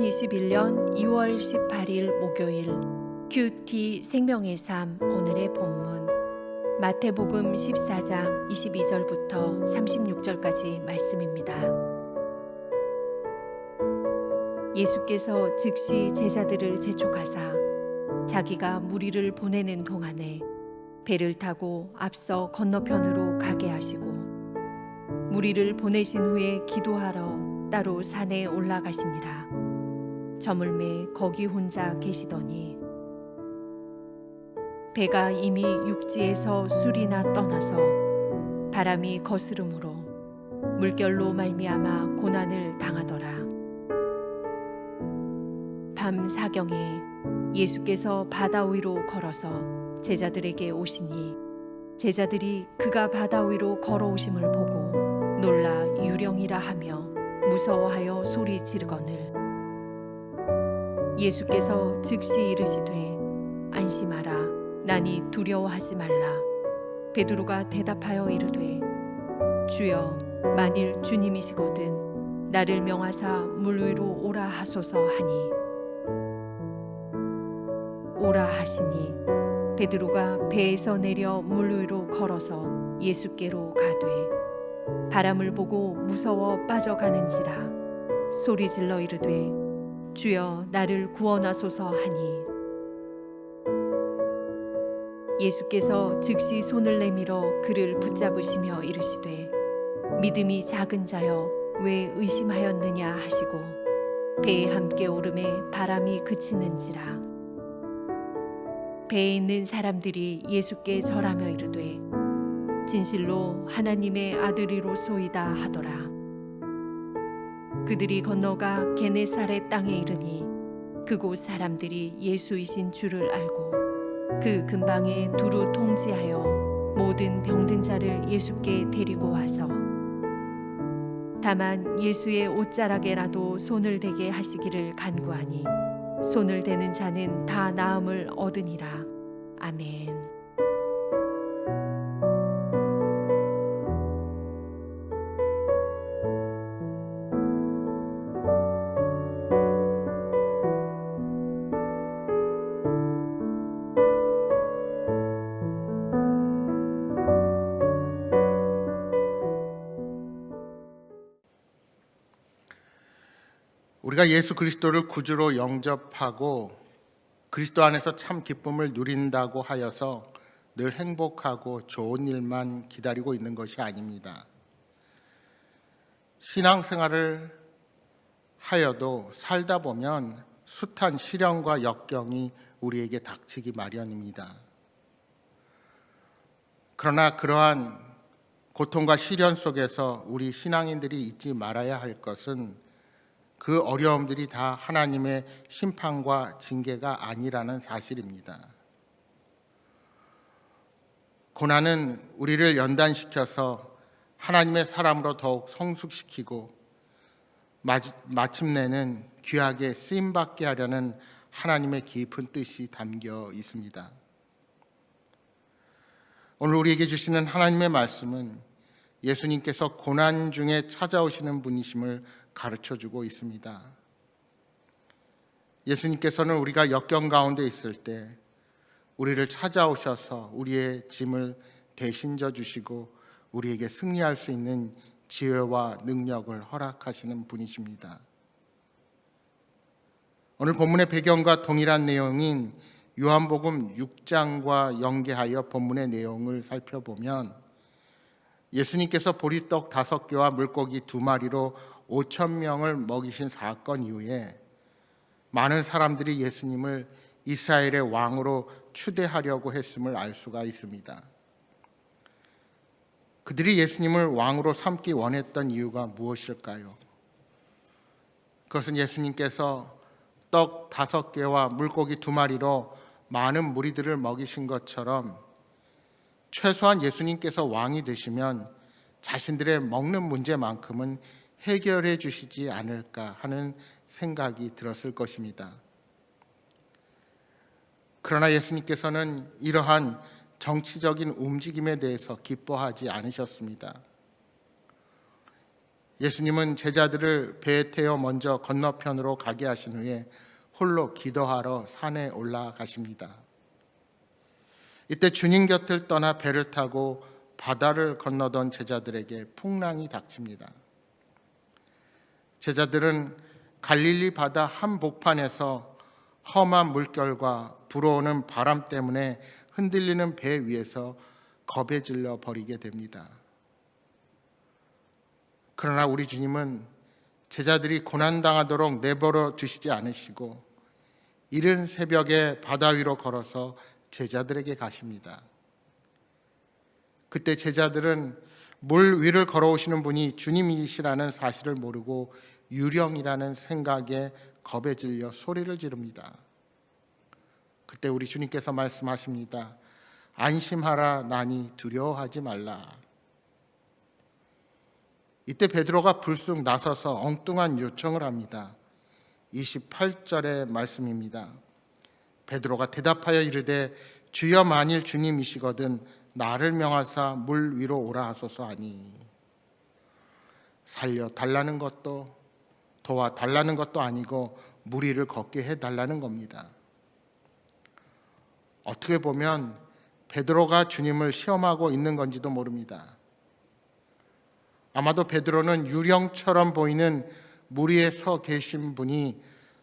2021년 2월 18일 목요일 큐티 생명의 삶. 오늘의 본문 마태복음 14장 22절부터 36절까지 말씀입니다. 예수께서 즉시 제자들을 재촉하사 자기가 무리를 보내는 동안에 배를 타고 앞서 건너편으로 가게 하시고 무리를 보내신 후에 기도하러 따로 산에 올라가시니라. 저물매 거기 혼자 계시더니 배가 이미 육지에서 술이나 떠나서 바람이 거스름으로 물결로 말미암아 고난을 당하더라. 밤 사경에 예수께서 바다 위로 걸어서 제자들에게 오시니 제자들이 그가 바다 위로 걸어오심을 보고 놀라 유령이라 하며 무서워하여 소리 지르거늘 예수께서 즉시 이르시되 안심하라 나니 두려워하지 말라. 베드로가 대답하여 이르되 주여 만일 주님이시거든 나를 명하사 물 위로 오라 하소서 하니 오라 하시니 베드로가 배에서 내려 물 위로 걸어서 예수께로 가되 바람을 보고 무서워 빠져가는지라 소리질러 이르되 주여 나를 구원하소서 하니 예수께서 즉시 손을 내밀어 그를 붙잡으시며 이르시되 믿음이 작은 자여 왜 의심하였느냐 하시고 배에 함께 오름에 바람이 그치는지라. 배에 있는 사람들이 예수께 절하며 이르되 진실로 하나님의 아들이로소이다 하더라. 그들이 건너가 게네사렛 땅에 이르니 그곳 사람들이 예수이신 줄을 알고 그 근방에 두루 통지하여 모든 병든 자를 예수께 데리고 와서 다만 예수의 옷자락에라도 손을 대게 하시기를 간구하니 손을 대는 자는 다 나음을 얻으니라. 아멘. 우리가 예수 그리스도를 구주로 영접하고 그리스도 안에서 참 기쁨을 누린다고 하여서 늘 행복하고 좋은 일만 기다리고 있는 것이 아닙니다. 신앙생활을 하여도 살다 보면 숱한 시련과 역경이 우리에게 닥치기 마련입니다. 그러나 그러한 고통과 시련 속에서 우리 신앙인들이 잊지 말아야 할 것은 그 어려움들이 다 하나님의 심판과 징계가 아니라는 사실입니다. 고난은 우리를 연단시켜서 하나님의 사람으로 더욱 성숙시키고 마침내는 귀하게 쓰임받게 하려는 하나님의 깊은 뜻이 담겨 있습니다. 오늘 우리에게 주시는 하나님의 말씀은 예수님께서 고난 중에 찾아오시는 분이심을 가르쳐주고 있습니다. 예수님께서는 우리가 역경 가운데 있을 때 우리를 찾아오셔서 우리의 짐을 대신 져주시고 우리에게 승리할 수 있는 지혜와 능력을 허락하시는 분이십니다. 오늘 본문의 배경과 동일한 내용인 요한복음 6장과 연계하여 본문의 내용을 살펴보면 예수님께서 보리떡 5개와 물고기 2마리로 5,000명을 먹이신 사건 이후에 많은 사람들이 예수님을 이스라엘의 왕으로 추대하려고 했음을 알 수가 있습니다. 그들이 예수님을 왕으로 삼기 원했던 이유가 무엇일까요? 그것은 예수님께서 떡 5개와 물고기 2마리로 많은 무리들을 먹이신 것처럼 최소한 예수님께서 왕이 되시면 자신들의 먹는 문제만큼은 해결해 주시지 않을까 하는 생각이 들었을 것입니다. 그러나 예수님께서는 이러한 정치적인 움직임에 대해서 기뻐하지 않으셨습니다. 예수님은 제자들을 배에 태워 먼저 건너편으로 가게 하신 후에 홀로 기도하러 산에 올라가십니다. 이때 주님 곁을 떠나 배를 타고 바다를 건너던 제자들에게 풍랑이 닥칩니다. 제자들은 갈릴리 바다 한복판에서 험한 물결과 불어오는 바람 때문에 흔들리는 배 위에서 겁에 질려 버리게 됩니다. 그러나 우리 주님은 제자들이 고난당하도록 내버려 두시지 않으시고 이른 새벽에 바다 위로 걸어서 제자들에게 가십니다. 그때 제자들은 물 위를 걸어오시는 분이 주님이시라는 사실을 모르고 유령이라는 생각에 겁에 질려 소리를 지릅니다. 그때 우리 주님께서 말씀하십니다. 안심하라, 나니 두려워하지 말라. 이때 베드로가 불쑥 나서서 엉뚱한 요청을 합니다. 28절의 말씀입니다. 베드로가 대답하여 이르되 주여, 만일 주님이시거든 나를 명하사 물 위로 오라 하소서 하니, 살려 달라는 것도 도와 달라는 것도 아니고 물 위를 걷게 해달라는 겁니다. 어떻게 보면 베드로가 주님을 시험하고 있는 건지도 모릅니다. 아마도 베드로는 유령처럼 보이는 물 위에 서 계신 분이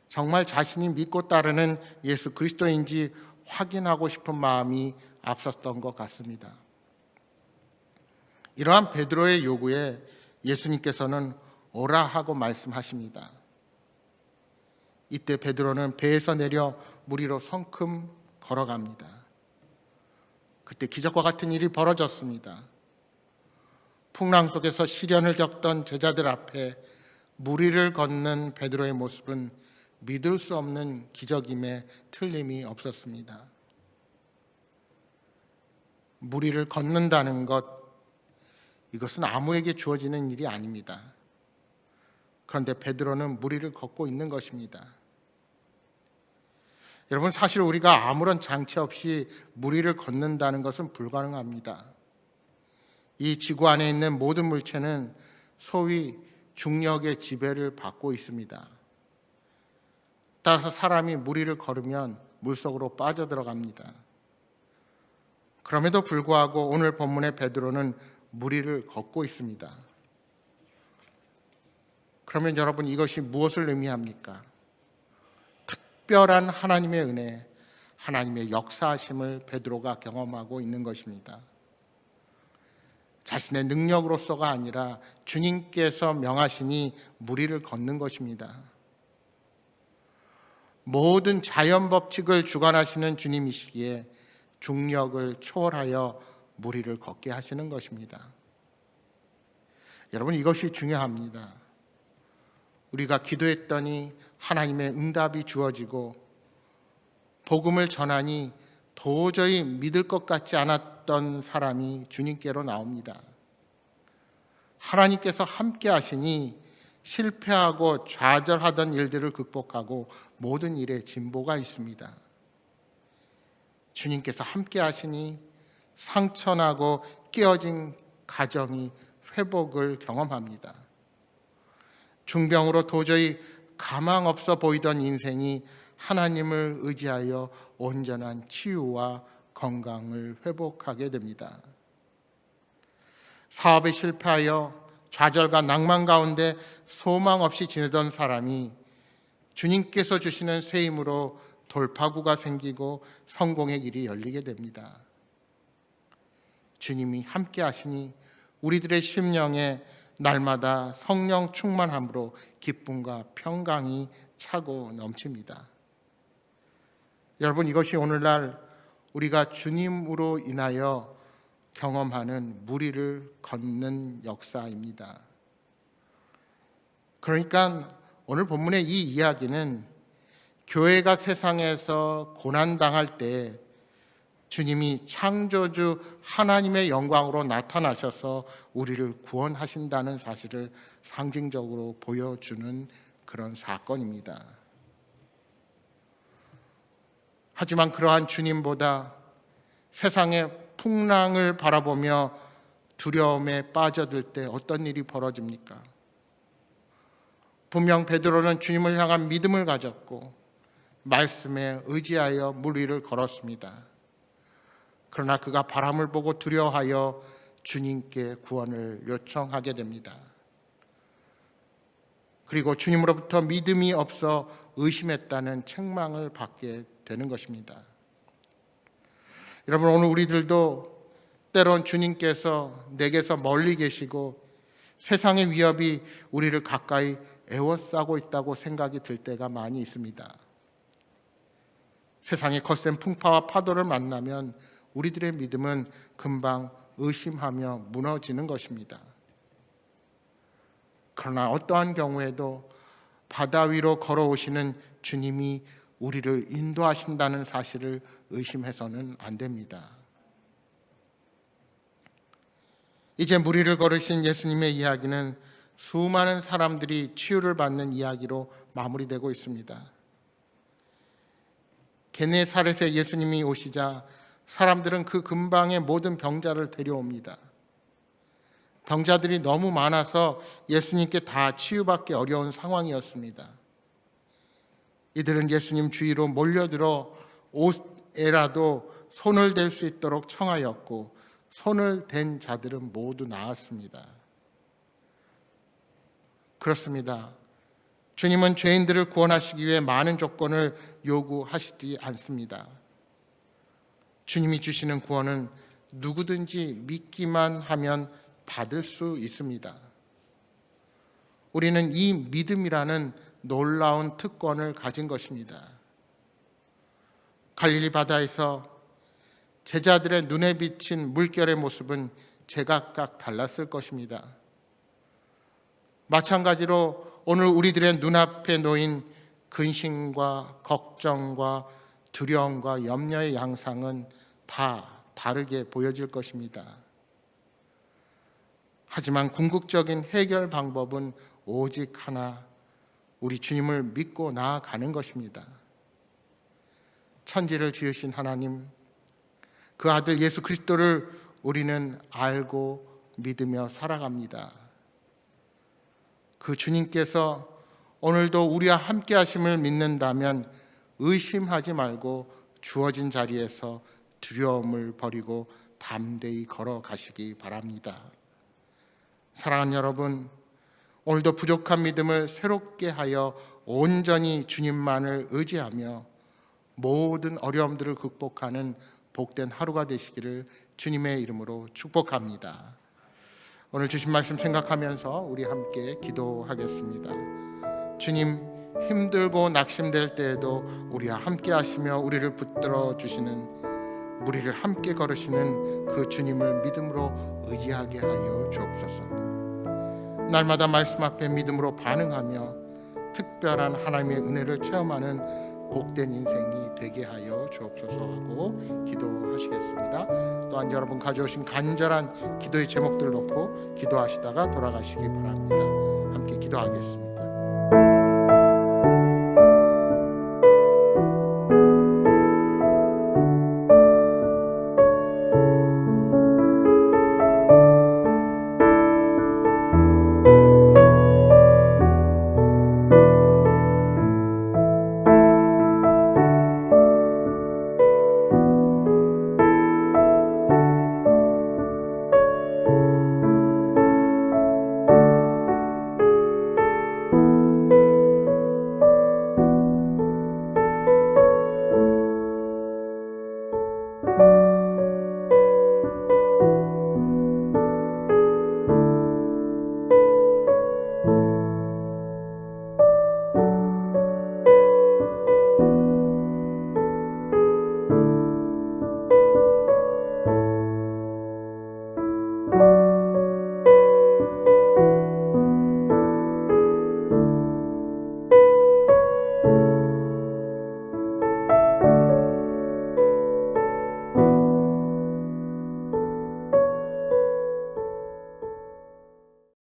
정말 자신이 믿고 따르는 예수 그리스도인지 확인하고 싶은 마음이 앞섰던 것 같습니다. 이러한 베드로의 요구에 예수님께서는 오라 하고 말씀하십니다. 이때 베드로는 배에서 내려 물 위로 성큼 걸어갑니다. 그때 기적과 같은 일이 벌어졌습니다. 풍랑 속에서 시련을 겪던 제자들 앞에 물 위를 걷는 베드로의 모습은 믿을 수 없는 기적임에 틀림이 없었습니다. 물 위를 걷는다는 것, 이것은 아무에게 주어지는 일이 아닙니다. 그런데 베드로는 물 위를 걷고 있는 것입니다. 여러분, 사실 우리가 아무런 장치 없이 물 위를 걷는다는 것은 불가능합니다. 이 지구 안에 있는 모든 물체는 소위 중력의 지배를 받고 있습니다. 따라서 사람이 물 위를 걸으면 물속으로 빠져들어갑니다. 그럼에도 불구하고 오늘 본문의 베드로는 물 위를 걷고 있습니다. 그러면 여러분, 이것이 무엇을 의미합니까? 특별한 하나님의 은혜, 하나님의 역사하심을 베드로가 경험하고 있는 것입니다. 자신의 능력으로서가 아니라 주님께서 명하시니 물 위를 걷는 것입니다. 모든 자연 법칙을 주관하시는 주님이시기에 중력을 초월하여 물 위를 걷게 하시는 것입니다. 여러분, 이것이 중요합니다. 우리가 기도했더니 하나님의 응답이 주어지고 복음을 전하니 도저히 믿을 것 같지 않았던 사람이 주님께로 나옵니다. 하나님께서 함께 하시니 실패하고 좌절하던 일들을 극복하고 모든 일에 진보가 있습니다. 주님께서 함께 하시니 상처나고 깨어진 가정이 회복을 경험합니다. 중병으로 도저히 가망 없어 보이던 인생이 하나님을 의지하여 온전한 치유와 건강을 회복하게 됩니다. 사업에 실패하여 좌절과 낭만 가운데 소망 없이 지내던 사람이 주님께서 주시는 새 힘으로 돌파구가 생기고 성공의 길이 열리게 됩니다. 주님이 함께 하시니 우리들의 심령에 날마다 성령 충만함으로 기쁨과 평강이 차고 넘칩니다. 여러분, 이것이 오늘날 우리가 주님으로 인하여 경험하는 물 위를 걷는 역사입니다. 그러니까 오늘 본문의 이 이야기는 교회가 세상에서 고난당할 때 주님이 창조주 하나님의 영광으로 나타나셔서 우리를 구원하신다는 사실을 상징적으로 보여주는 그런 사건입니다. 하지만 그러한 주님보다 세상의 풍랑을 바라보며 두려움에 빠져들 때 어떤 일이 벌어집니까? 분명 베드로는 주님을 향한 믿음을 가졌고 말씀에 의지하여 물 위를 걸었습니다. 그러나 그가 바람을 보고 두려워하여 주님께 구원을 요청하게 됩니다. 그리고 주님으로부터 믿음이 없어 의심했다는 책망을 받게 되는 것입니다. 여러분, 오늘 우리들도 때론 주님께서 내게서 멀리 계시고 세상의 위협이 우리를 가까이 에워싸고 있다고 생각이 들 때가 많이 있습니다. 세상의 거센 풍파와 파도를 만나면 우리들의 믿음은 금방 의심하며 무너지는 것입니다. 그러나 어떠한 경우에도 바다 위로 걸어오시는 주님이 우리를 인도하신다는 사실을 의심해서는 안 됩니다. 이제 물 위를 걸으신 예수님의 이야기는 수많은 사람들이 치유를 받는 이야기로 마무리되고 있습니다. 게네사렛에 예수님이 오시자 사람들은 그 근방의 모든 병자를 데려옵니다. 병자들이 너무 많아서 예수님께 다 치유받기 어려운 상황이었습니다. 이들은 예수님 주위로 몰려들어 옷에라도 손을 댈 수 있도록 청하였고 손을 댄 자들은 모두 나았습니다. 그렇습니다. 주님은 죄인들을 구원하시기 위해 많은 조건을 요구하시지 않습니다. 주님이 주시는 구원은 누구든지 믿기만 하면 받을 수 있습니다. 우리는 이 믿음이라는 놀라운 특권을 가진 것입니다. 갈릴리 바다에서 제자들의 눈에 비친 물결의 모습은 제각각 달랐을 것입니다. 마찬가지로 오늘 우리들의 눈앞에 놓인 근심과 걱정과 두려움과 염려의 양상은 다 다르게 보여질 것입니다. 하지만 궁극적인 해결 방법은 오직 하나, 우리 주님을 믿고 나아가는 것입니다. 천지를 지으신 하나님, 그 아들 예수 그리스도를 우리는 알고 믿으며 살아갑니다. 그 주님께서 오늘도 우리와 함께 하심을 믿는다면 의심하지 말고 주어진 자리에서 두려움을 버리고 담대히 걸어가시기 바랍니다. 사랑하는 여러분, 오늘도 부족한 믿음을 새롭게 하여 온전히 주님만을 의지하며 모든 어려움들을 극복하는 복된 하루가 되시기를 주님의 이름으로 축복합니다. 오늘 주신 말씀 생각하면서 우리 함께 기도하겠습니다. 주님, 힘들고 낙심될 때에도 우리와 함께 하시며 우리를 붙들어 주시는, 우리를 함께 걸으시는 그 주님을 믿음으로 의지하게 하여 주옵소서. 날마다 말씀 앞에 믿음으로 반응하며 특별한 하나님의 은혜를 체험하는 복된 인생이 되게 하여 주옵소서 하고 기도하시겠습니다. 또한 여러분 가져오신 간절한 기도의 제목들을 놓고 기도하시다가 돌아가시기 바랍니다. 함께 기도하겠습니다.